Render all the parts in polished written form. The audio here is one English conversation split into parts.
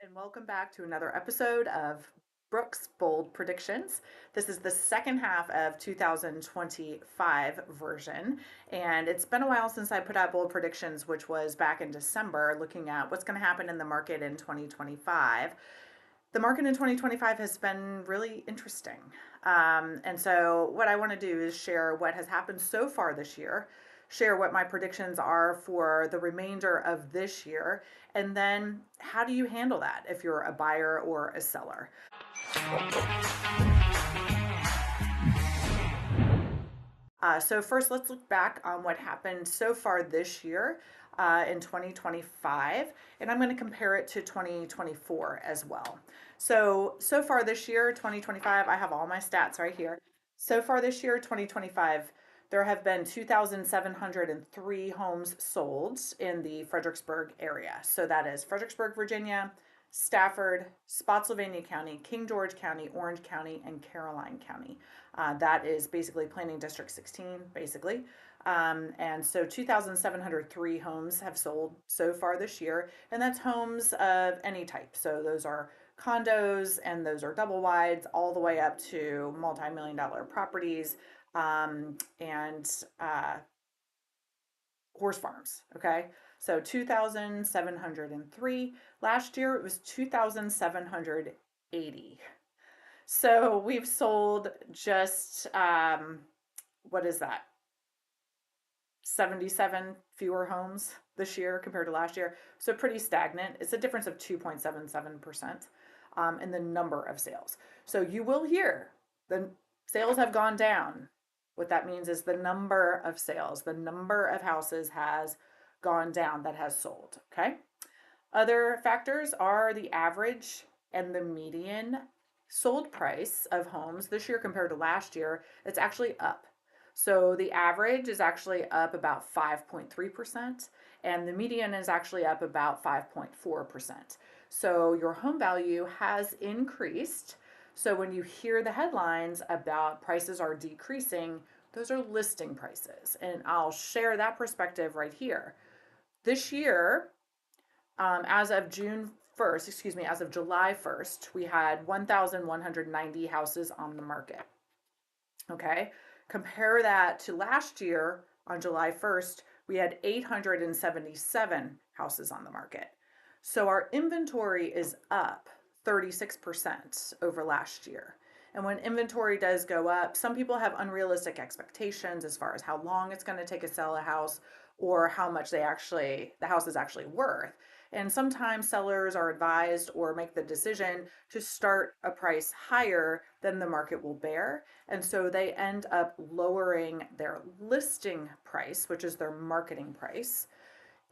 And welcome back to another episode of Brooke's Bold Predictions. This is the second half of 2025 version, and it's been a while since I put out bold predictions, which was back in December, looking at what's going to happen in the market in 2025. The market in 2025 has been really interesting. And so, what I want to do is share what has happened so far this year, share what my predictions are for the remainder of this year, and then how do you handle that if you're a buyer or a seller? So first, let's look back on what happened so far this year in 2025, and I'm going to compare it to 2024 as well. So far this year, 2025, I have all my stats right here. So far this year, 2025, there have been 2,703 homes sold in the Fredericksburg area. So that is Fredericksburg, Virginia, Stafford, Spotsylvania County, King George County, Orange County, and Caroline County. That is basically Planning District 16, basically. And so 2,703 homes have sold so far this year, and that's homes of any type. So those are condos and those are double wides, all the way up to multi-million dollar properties and horse farms. Okay. So 2,703. Last year it was 2,780. So we've sold just, what is that? 77 fewer homes this year compared to last year. So pretty stagnant. It's a difference of 2.77% in the number of sales. So you will hear the sales have gone down. What that means is the number of sales, the number of houses has gone down that has sold. Okay. Other factors are the average and the median sold price of homes this year compared to last year. It's actually up. So the average is actually up about 5.3%, and the median is actually up about 5.4%. So your home value has increased. So when you hear the headlines about prices are decreasing, those are listing prices. And I'll share that perspective right here. This year, as of June 1st, excuse me, as of July 1st, we had 1,190 houses on the market. Okay. Compare that to last year on July 1st, we had 877 houses on the market. So our inventory is up 36% over last year. And when inventory does go up, some people have unrealistic expectations as far as how long it's going to take to sell a house or how much the house is actually worth. And sometimes sellers are advised or make the decision to start a price higher than the market will bear. And so they end up lowering their listing price, which is their marketing price.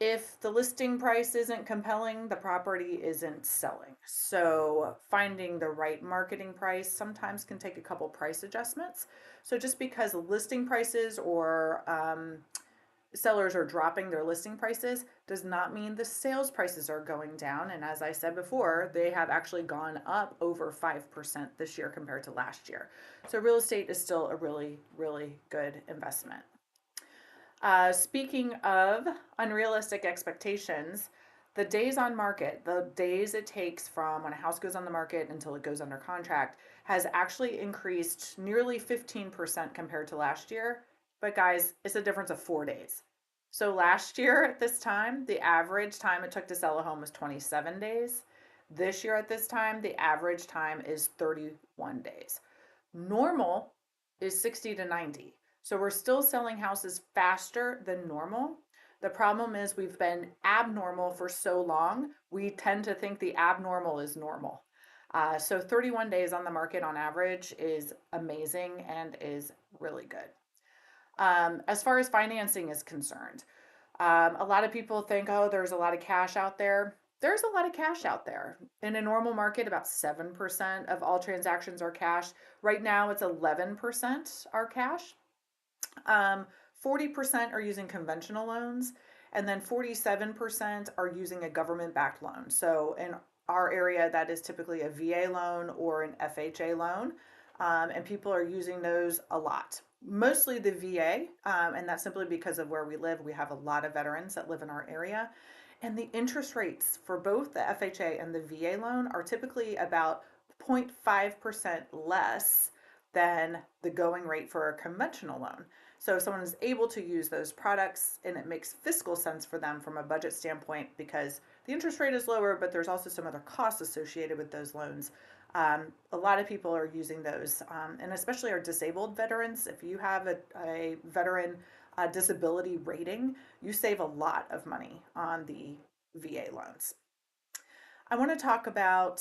If the listing price isn't compelling, the property isn't selling. So finding the right marketing price sometimes can take a couple price adjustments. So just because listing prices or sellers are dropping their listing prices does not mean the sales prices are going down. And as I said before, they have actually gone up over 5% this year compared to last year. So real estate is still a really, really good investment. Speaking of unrealistic expectations, the days on market, the days it takes from when a house goes on the market until it goes under contract, has actually increased nearly 15% compared to last year. But guys, it's a difference of 4 days. So last year at this time, the average time it took to sell a home was 27 days. This year at this time, the average time is 31 days. Normal is 60 to 90. So we're still selling houses faster than normal. The problem is we've been abnormal for so long, we tend to think the abnormal is normal. So 31 days on the market on average is amazing and is really good. As far as financing is concerned, a lot of people think, oh, there's a lot of cash out there. There's a lot of cash out there. In a normal market, about 7% of all transactions are cash. Right now, it's 11% are cash. 40% are using conventional loans, and then 47% are using a government-backed loan. So in our area, that is typically a VA loan or an FHA loan, and people are using those a lot. Mostly the VA, and that's simply because of where we live. We have a lot of veterans that live in our area. And the interest rates for both the FHA and the VA loan are typically about 0.5% less than the going rate for a conventional loan. So if someone is able to use those products and it makes fiscal sense for them from a budget standpoint because the interest rate is lower, but there's also some other costs associated with those loans. A lot of people are using those, and especially our disabled veterans. If you have a veteran disability rating, you save a lot of money on the VA loans. I want to talk about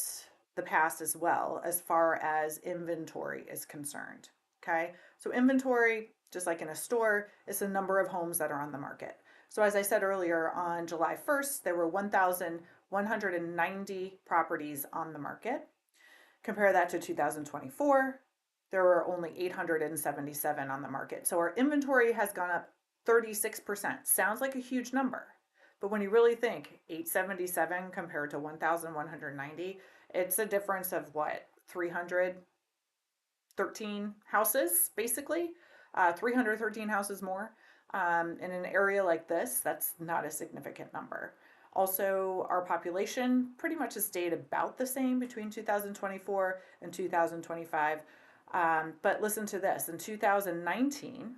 the past as well as far as inventory is concerned. Okay, so inventory, just like in a store, is the number of homes that are on the market. So, as I said earlier, on July 1st, there were 1,190 properties on the market. Compare that to 2024, there were only 877 on the market. So our inventory has gone up 36%. Sounds like a huge number, but when you really think 877 compared to 1,190, it's a difference of what, 313 houses, basically, 313 houses more. In an area like this, that's not a significant number. Also, our population pretty much has stayed about the same between 2024 and 2025. But listen to this, in 2019,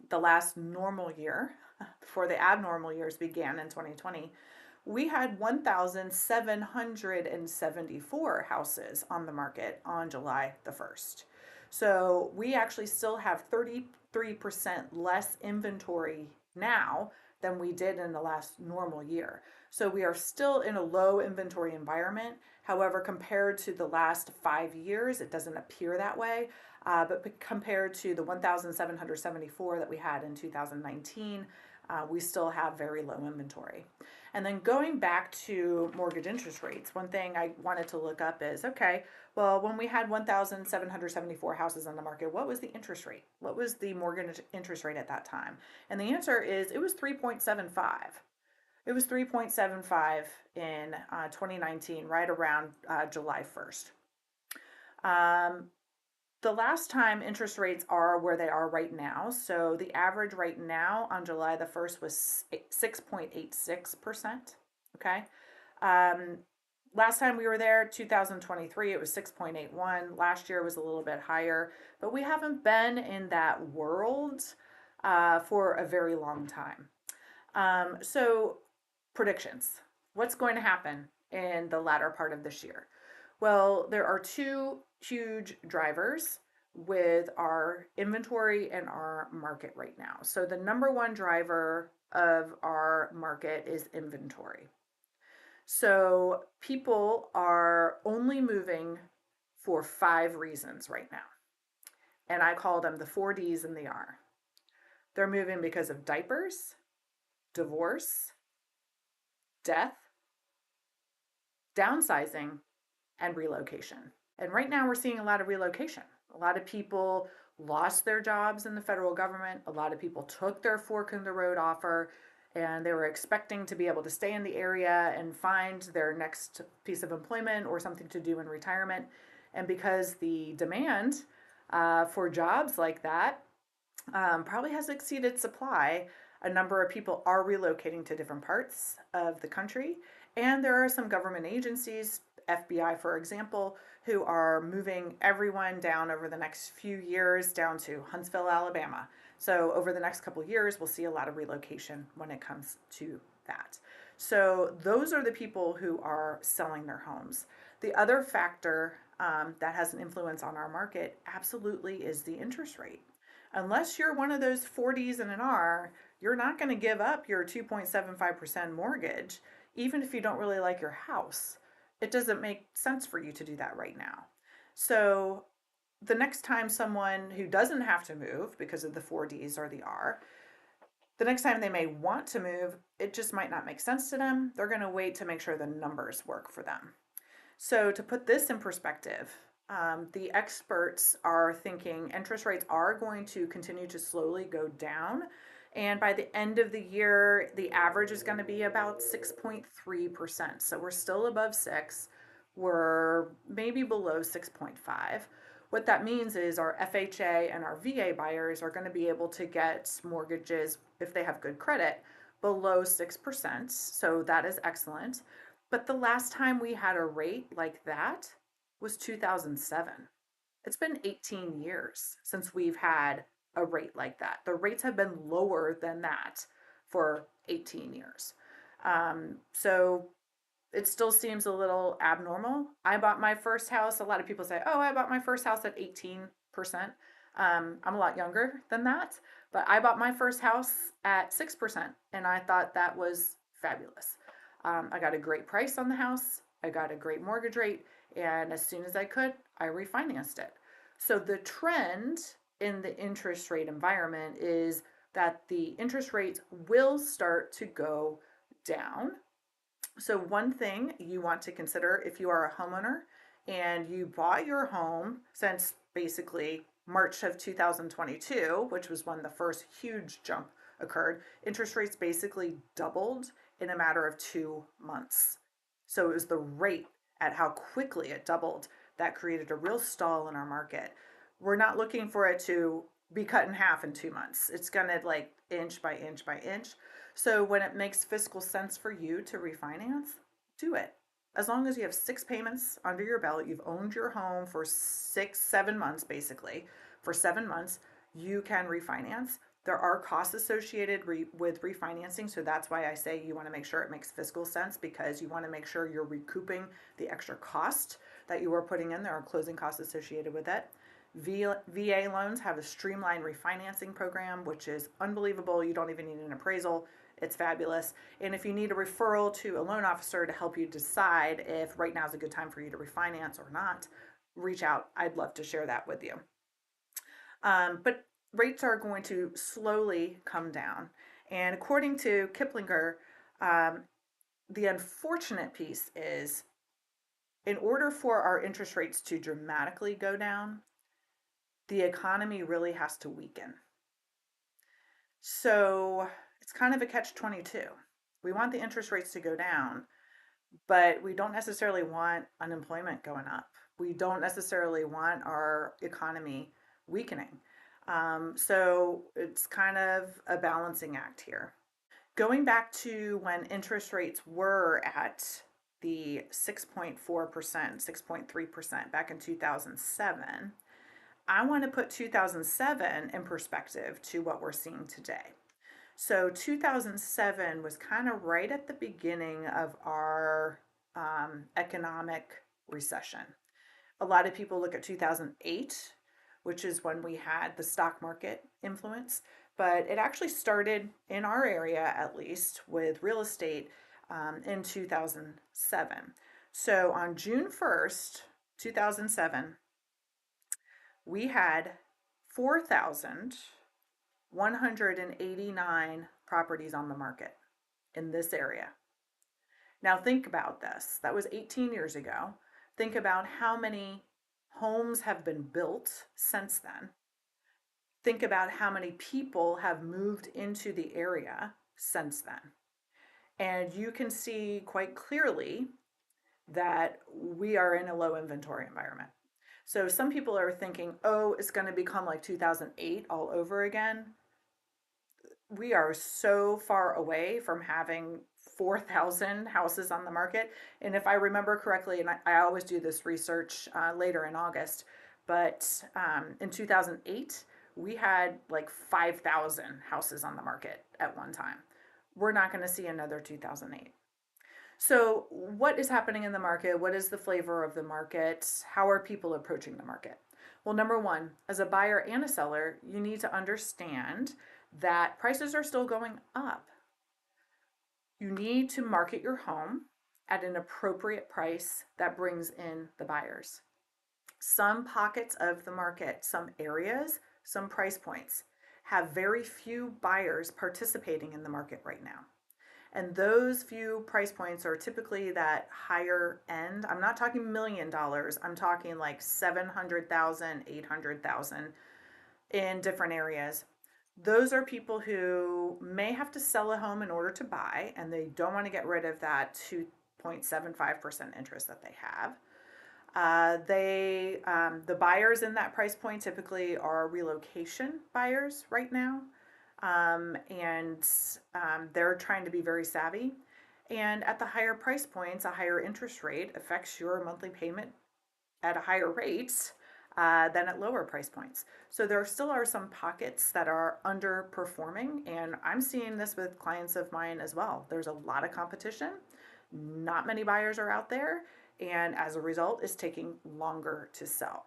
the last normal year, before the abnormal years began in 2020, we had 1,774 houses on the market on July the 1st. So we actually still have 33% less inventory now than we did in the last normal year. So we are still in a low inventory environment. However, compared to the last 5 years, it doesn't appear that way. But compared to the 1,774 that we had in 2019, we still have very low inventory. And then going back to mortgage interest rates, one thing I wanted to look up is, okay, well, when we had 1,774 houses on the market, what was the interest rate? What was the mortgage interest rate at that time? And the answer is it was 3.75. It was 3.75 in 2019, right around July 1st. The last time interest rates are where they are right now. So the average right now on July the 1st was 6.86%. Okay. Last time we were there, 2023, it was 6.81. Last year was a little bit higher, but we haven't been in that world for a very long time. So predictions. What's going to happen in the latter part of this year? Well, there are two huge drivers with our inventory and our market right now. So the number one driver of our market is inventory. So people are only moving for 5 reasons right now. And I call them the 4 Ds and the R. They're moving because of diapers, divorce, death, downsizing, and relocation. And right now we're seeing a lot of relocation. A lot of people lost their jobs in the federal government. A lot of people took their fork in the road offer and they were expecting to be able to stay in the area and find their next piece of employment or something to do in retirement. And because the demand for jobs like that probably has exceeded supply, a number of people are relocating to different parts of the country. And there are some government agencies, FBI, for example, who are moving everyone down over the next few years down to Huntsville, Alabama. So over the next couple of years, we'll see a lot of relocation when it comes to that. So those are the people who are selling their homes. The other factor that has an influence on our market absolutely is the interest rate. Unless you're one of those 4 Ds and an R, you're not going to give up your 2.75% mortgage, even if you don't really like your house. It doesn't make sense for you to do that right now. So the next time someone who doesn't have to move because of the 4 Ds or the R, the next time they may want to move, it just might not make sense to them. They're going to wait to make sure the numbers work for them. So to put this in perspective, the experts are thinking interest rates are going to continue to slowly go down. And by the end of the year, the average is going to be about 6.3%. So we're still above 6. We're maybe below 6.5. What that means is our FHA and our VA buyers are going to be able to get mortgages, if they have good credit, below 6%. So that is excellent. But the last time we had a rate like that was 2007. It's been 18 years since we've had a rate like that. The rates have been lower than that for 18 years. So it still seems a little abnormal. I bought my first house. A lot of people say, oh, I bought my first house at 18%. I'm a lot younger than that, but I bought my first house at 6%, and I thought that was fabulous. I got a great price on the house, I got a great mortgage rate, and as soon as I could, I refinanced it. So the trend in the interest rate environment is that the interest rates will start to go down. So, one thing you want to consider if you are a homeowner and you bought your home since basically March of 2022, which was when the first huge jump occurred, interest rates basically doubled in a matter of 2 months. So, it was the rate at how quickly it doubled that created a real stall in our market. We're not looking for it to be cut in half in 2 months. It's going to like inch by inch by inch. So when it makes fiscal sense for you to refinance, do it. As long as you have 6 payments under your belt, you've owned your home for 6, 7 months basically, for 7 months, you can refinance. There are costs associated with refinancing, so that's why I say you want to make sure it makes fiscal sense, because you want to make sure you're recouping the extra cost that you are putting in. There are closing costs associated with it. VA loans have a streamlined refinancing program, which is unbelievable. You don't even need an appraisal. It's fabulous. And if you need a referral to a loan officer to help you decide if right now is a good time for you to refinance or not, reach out. I'd love to share that with you. But rates are going to slowly come down. And according to Kiplinger, the unfortunate piece is in order for our interest rates to dramatically go down, the economy really has to weaken. So it's kind of a catch-22. We want the interest rates to go down, but we don't necessarily want unemployment going up. We don't necessarily want our economy weakening. So it's kind of a balancing act here. Going back to when interest rates were at the 6.4%, 6.3% back in 2007, I want to put 2007 in perspective to what we're seeing today. So 2007 was kind of right at the beginning of our economic recession. A lot of people look at 2008, which is when we had the stock market influence, but it actually started in our area, at least with real estate, in 2007. So on June 1st, 2007, we had 4,189 properties on the market in this area. Now think about this. That was 18 years ago. Think about how many homes have been built since then. Think about how many people have moved into the area since then. And you can see quite clearly that we are in a low inventory environment. So some people are thinking, oh, it's going to become like 2008 all over again. We are so far away from having 4,000 houses on the market. And if I remember correctly, and I always do this research later in August, but in 2008, we had like 5,000 houses on the market at one time. We're not going to see another 2008. So, what is happening in the market? What is the flavor of the market? How are people approaching the market? Well, number one, as a buyer and a seller, you need to understand that prices are still going up. You need to market your home at an appropriate price that brings in the buyers. Some pockets of the market, some areas, some price points have very few buyers participating in the market right now. And those few price points are typically that higher end. I'm not talking $1 million. I'm talking like 700,000, 800,000 in different areas. Those are people who may have to sell a home in order to buy, and they don't want to get rid of that 2.75% interest that they have. The buyers in that price point typically are relocation buyers right now. and they're trying to be very savvy. And at the higher price points, a higher interest rate affects your monthly payment at a higher rate than at lower price points. So there still are some pockets that are underperforming, and I'm seeing this with clients of mine as well. There's a lot of competition, not many buyers are out there, and as a result, it's taking longer to sell.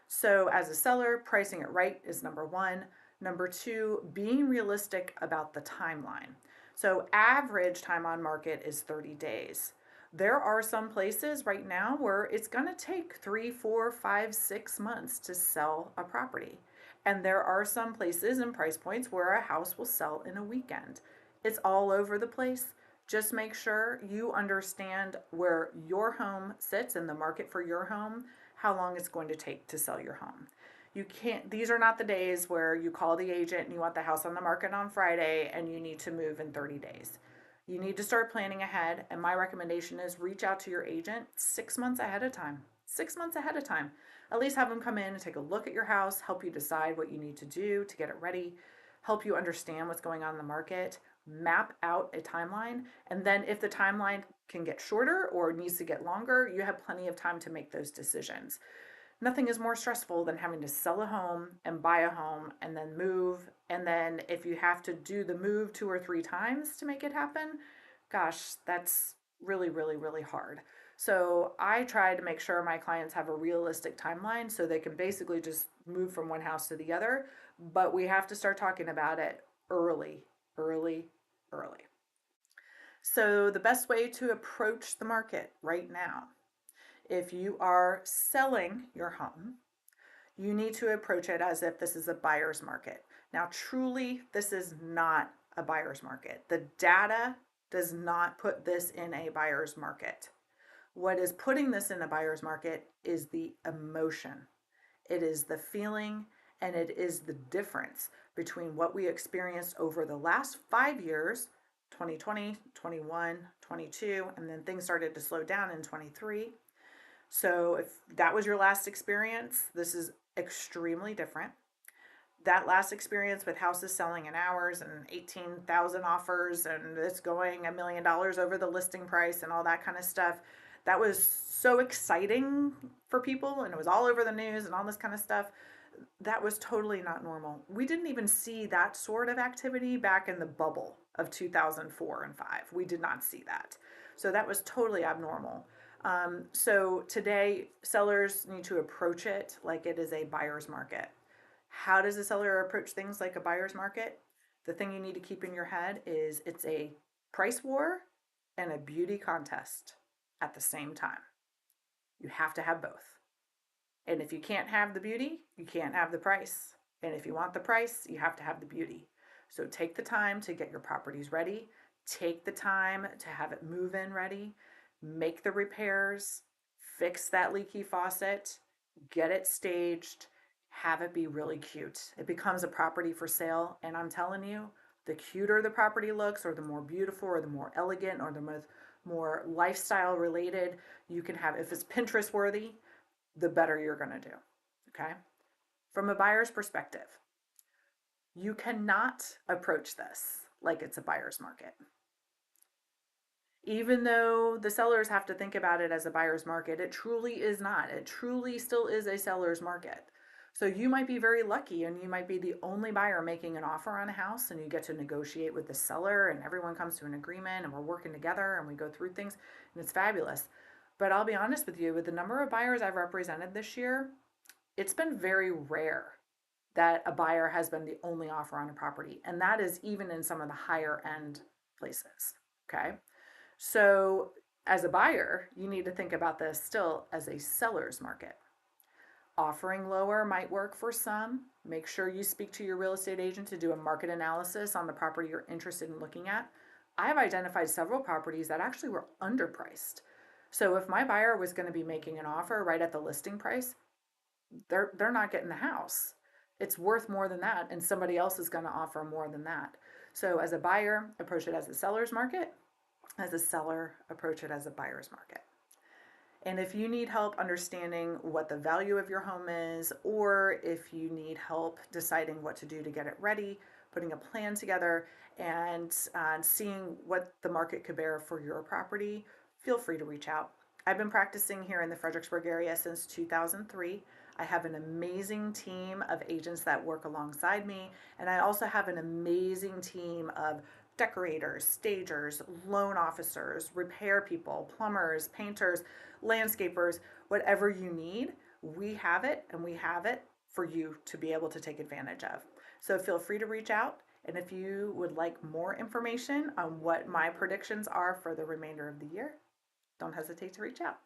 So, as a seller, pricing it right is number one. Number two, being realistic about the timeline. So, average time on market is 30 days. There are some places right now where it's going to take 3, 4, 5, 6 months to sell a property. And there are some places and price points where a house will sell in a weekend. It's all over the place. Just make sure you understand where your home sits in the market for your home, how long it's going to take to sell your home. You can't, these are not the days where you call the agent and you want the house on the market on Friday and you need to move in 30 days. You need to start planning ahead, and my recommendation is reach out to your agent 6 months ahead of time. 6 months ahead of time. At least have them come in and take a look at your house, help you decide what you need to do to get it ready, help you understand what's going on in the market, map out a timeline, and then if the timeline can get shorter or needs to get longer, you have plenty of time to make those decisions. Nothing is more stressful than having to sell a home and buy a home and then move. And then if you have to do the move 2 or 3 times to make it happen, gosh, that's really, really, really hard. So I try to make sure my clients have a realistic timeline so they can basically just move from one house to the other. But we have to start talking about it early, early, early. So the best way to approach the market right now, if you are selling your home, you need to approach it as if this is a buyer's market. Now, truly, this is not a buyer's market. The data does not put this in a buyer's market. What is putting this in a buyer's market is the emotion, it is the feeling, and it is the difference between what we experienced over the last 5 years, 2020, 21, 22, and then things started to slow down in 23. So if that was your last experience, this is extremely different. That last experience with houses selling in hours and 18,000 offers and it's going $1 million over the listing price and all that kind of stuff, that was so exciting for people and it was all over the news and all this kind of stuff. That was totally not normal. We didn't even see that sort of activity back in the bubble of 2004 and 5. We did not see that. So that was totally abnormal. So today, sellers need to approach it like it is a buyer's market. How does a seller approach things like a buyer's market? The thing you need to keep in your head is it's a price war and a beauty contest at the same time. You have to have both. And if you can't have the beauty, you can't have the price. And if you want the price, you have to have the beauty. So take the time to get your properties ready. Take the time to have it move in ready. Make the repairs, fix that leaky faucet, get it staged, have it be really cute. It becomes a property for sale, and I'm telling you, the cuter the property looks, or the more beautiful, or the more elegant, or the more lifestyle related you can have, if it's Pinterest worthy, the better you're going to do. Okay? From a buyer's perspective, you cannot approach this like it's a buyer's market. Even though the sellers have to think about it as a buyer's market, it truly is not. It truly still is a seller's market. So you might be very lucky and you might be the only buyer making an offer on a house and you get to negotiate with the seller and everyone comes to an agreement and we're working together and we go through things and it's fabulous. But I'll be honest with you, with the number of buyers I've represented this year, it's been very rare that a buyer has been the only offer on a property. And that is even in some of the higher end places. Okay. So, as a buyer, you need to think about this still as a seller's market. Offering lower might work for some. Make sure you speak to your real estate agent to do a market analysis on the property you're interested in looking at. I have identified several properties that actually were underpriced. So, if my buyer was going to be making an offer right at the listing price, they're not getting the house. It's worth more than that, and somebody else is going to offer more than that. So, as a buyer, approach it as a seller's market. As a seller, approach it as a buyer's market. And if you need help understanding what the value of your home is, or if you need help deciding what to do to get it ready putting a plan together, and seeing what the market could bear for your property, feel free to reach out. I've been practicing here in the Fredericksburg area since 2003. I have an amazing team of agents that work alongside me, and I also have an amazing team of decorators, stagers, loan officers, repair people, plumbers, painters, landscapers, whatever you need. We have it, and we have it for you to be able to take advantage of. So feel free to reach out. And if you would like more information on what my predictions are for the remainder of the year, don't hesitate to reach out.